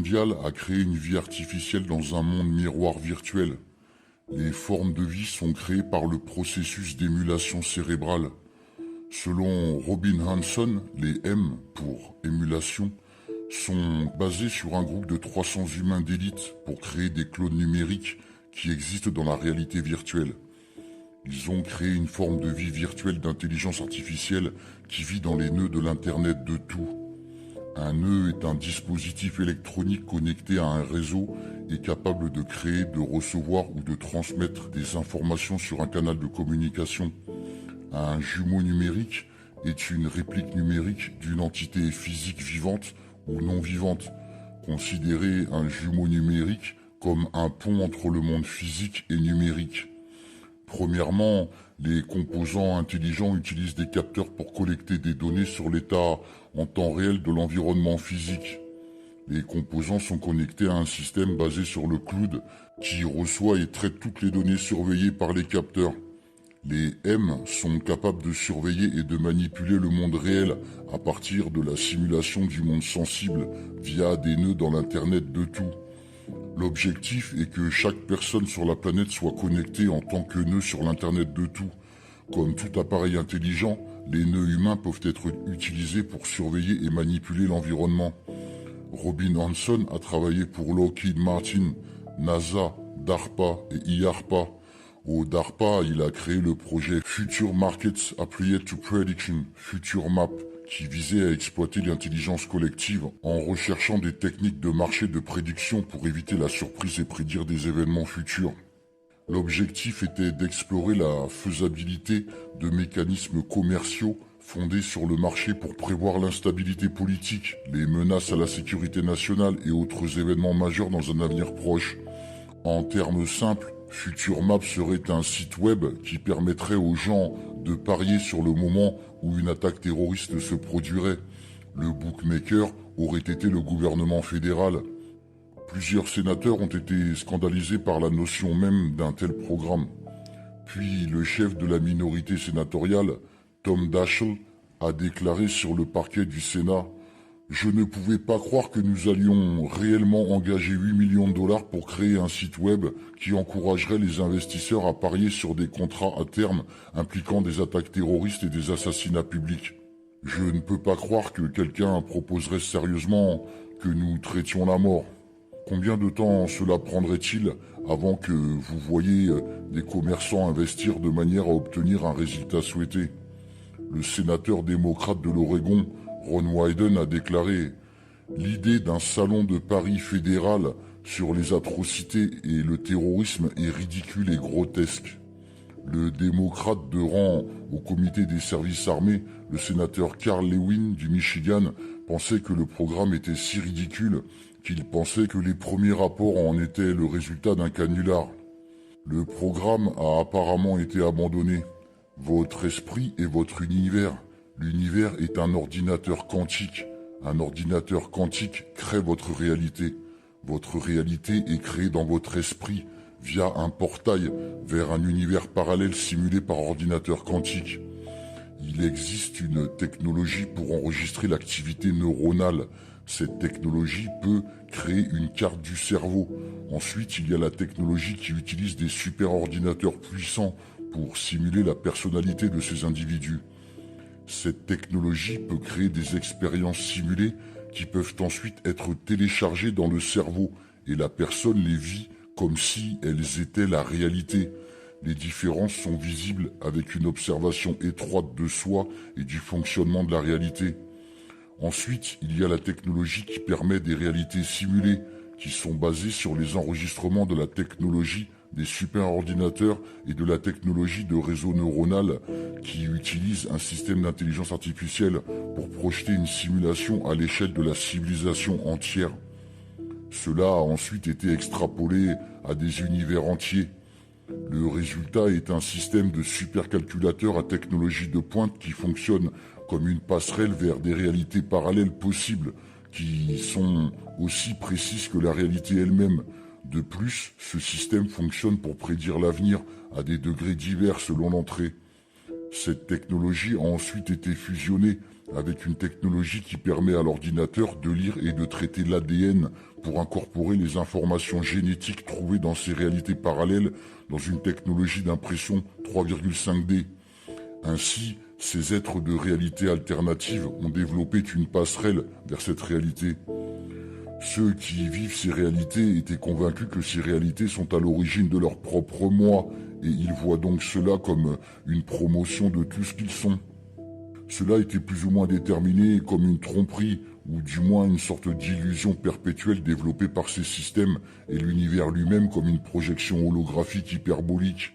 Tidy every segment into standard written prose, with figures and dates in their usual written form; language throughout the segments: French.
mondiale a créé une vie artificielle dans un monde miroir virtuel. Les formes de vie sont créées par le processus d'émulation cérébrale. Selon Robin Hanson, les M pour émulation sont basés sur un groupe de 300 humains d'élite pour créer des clones numériques qui existent dans la réalité virtuelle. Ils ont créé une forme de vie virtuelle d'intelligence artificielle qui vit dans les nœuds de l'Internet de tout. Un nœud est un dispositif électronique connecté à un réseau et capable de créer, de recevoir ou de transmettre des informations sur un canal de communication. Un jumeau numérique est une réplique numérique d'une entité physique vivante ou non vivante. Considérez un jumeau numérique comme un pont entre le monde physique et numérique. Premièrement, les composants intelligents utilisent des capteurs pour collecter des données sur l'état en temps réel de l'environnement physique. Les composants sont connectés à un système basé sur le cloud qui reçoit et traite toutes les données surveillées par les capteurs. Les M sont capables de surveiller et de manipuler le monde réel à partir de la simulation du monde sensible via des nœuds dans l'Internet de tout. L'objectif est que chaque personne sur la planète soit connectée en tant que nœud sur l'Internet de tout. Comme tout appareil intelligent, les nœuds humains peuvent être utilisés pour surveiller et manipuler l'environnement. Robin Hanson a travaillé pour Lockheed Martin, NASA, DARPA et IARPA. Au DARPA, il a créé le projet Future Markets Applied to Prediction, FutureMap, qui visait à exploiter l'intelligence collective en recherchant des techniques de marché de prédiction pour éviter la surprise et prédire des événements futurs. L'objectif était d'explorer la faisabilité de mécanismes commerciaux fondés sur le marché pour prévoir l'instabilité politique, les menaces à la sécurité nationale et autres événements majeurs dans un avenir proche. En termes simples, FutureMap serait un site web qui permettrait aux gens de parier sur le moment où une attaque terroriste se produirait. Le bookmaker aurait été le gouvernement fédéral. Plusieurs sénateurs ont été scandalisés par la notion même d'un tel programme. Puis le chef de la minorité sénatoriale, Tom Daschle, a déclaré sur le parquet du Sénat « Je ne pouvais pas croire que nous allions réellement engager 8 millions de dollars pour créer un site web qui encouragerait les investisseurs à parier sur des contrats à terme impliquant des attaques terroristes et des assassinats publics. Je ne peux pas croire que quelqu'un proposerait sérieusement que nous traitions la mort. Combien de temps cela prendrait-il avant que vous voyiez des commerçants investir de manière à obtenir un résultat souhaité ?» Le sénateur démocrate de l'Oregon, Ron Wyden, a déclaré « L'idée d'un salon de paris fédéral sur les atrocités et le terrorisme est ridicule et grotesque. » Le démocrate de rang au comité des services armés, le sénateur Carl Lewin du Michigan, pensait que le programme était si ridicule qu'il pensait que les premiers rapports en étaient le résultat d'un canular. Le programme a apparemment été abandonné. Votre esprit est votre univers. L'univers est un ordinateur quantique. Un ordinateur quantique crée votre réalité. Votre réalité est créée dans votre esprit via un portail vers un univers parallèle simulé par ordinateur quantique. Il existe une technologie pour enregistrer l'activité neuronale. Cette technologie peut créer une carte du cerveau. Ensuite, il y a la technologie qui utilise des superordinateurs puissants pour simuler la personnalité de ces individus. Cette technologie peut créer des expériences simulées qui peuvent ensuite être téléchargées dans le cerveau et la personne les vit comme si elles étaient la réalité. Les différences sont visibles avec une observation étroite de soi et du fonctionnement de la réalité. Ensuite, il y a la technologie qui permet des réalités simulées qui sont basées sur les enregistrements de la technologie des superordinateurs et de la technologie de réseau neuronal qui utilise un système d'intelligence artificielle pour projeter une simulation à l'échelle de la civilisation entière. Cela a ensuite été extrapolé à des univers entiers. Le résultat est un système de supercalculateurs à technologie de pointe qui fonctionne comme une passerelle vers des réalités parallèles possibles qui sont aussi précises que la réalité elle-même. De plus, ce système fonctionne pour prédire l'avenir à des degrés divers selon l'entrée. Cette technologie a ensuite été fusionnée avec une technologie qui permet à l'ordinateur de lire et de traiter l'ADN pour incorporer les informations génétiques trouvées dans ces réalités parallèles dans une technologie d'impression 3,5D. Ainsi, ces êtres de réalité alternative ont développé une passerelle vers cette réalité. Ceux qui vivent ces réalités étaient convaincus que ces réalités sont à l'origine de leur propre moi, et ils voient donc cela comme une promotion de tout ce qu'ils sont. Cela était plus ou moins déterminé comme une tromperie, ou du moins une sorte d'illusion perpétuelle développée par ces systèmes, et l'univers lui-même comme une projection holographique hyperbolique.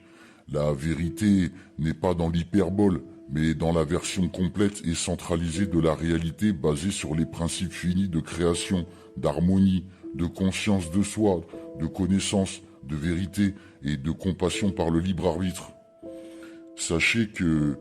La vérité n'est pas dans l'hyperbole, mais dans la version complète et centralisée de la réalité basée sur les principes finis de création, d'harmonie, de conscience de soi, de connaissance, de vérité et de compassion par le libre arbitre. Sachez que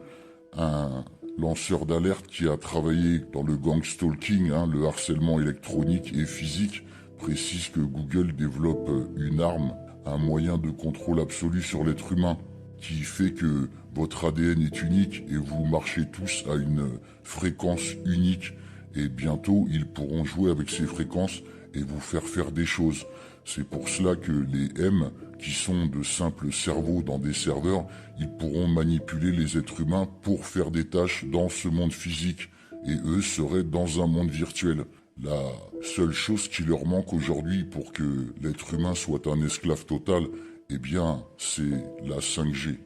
un lanceur d'alerte qui a travaillé dans le gangstalking, le harcèlement électronique et physique, précise que Google développe une arme, un moyen de contrôle absolu sur l'être humain, qui fait que votre ADN est unique et vous marchez tous à une fréquence unique. Et bientôt, ils pourront jouer avec ces fréquences et vous faire des choses. C'est pour cela que les M, qui sont de simples cerveaux dans des serveurs, ils pourront manipuler les êtres humains pour faire des tâches dans ce monde physique. Et eux seraient dans un monde virtuel. La seule chose qui leur manque aujourd'hui pour que l'être humain soit un esclave total, eh bien, c'est la 5G.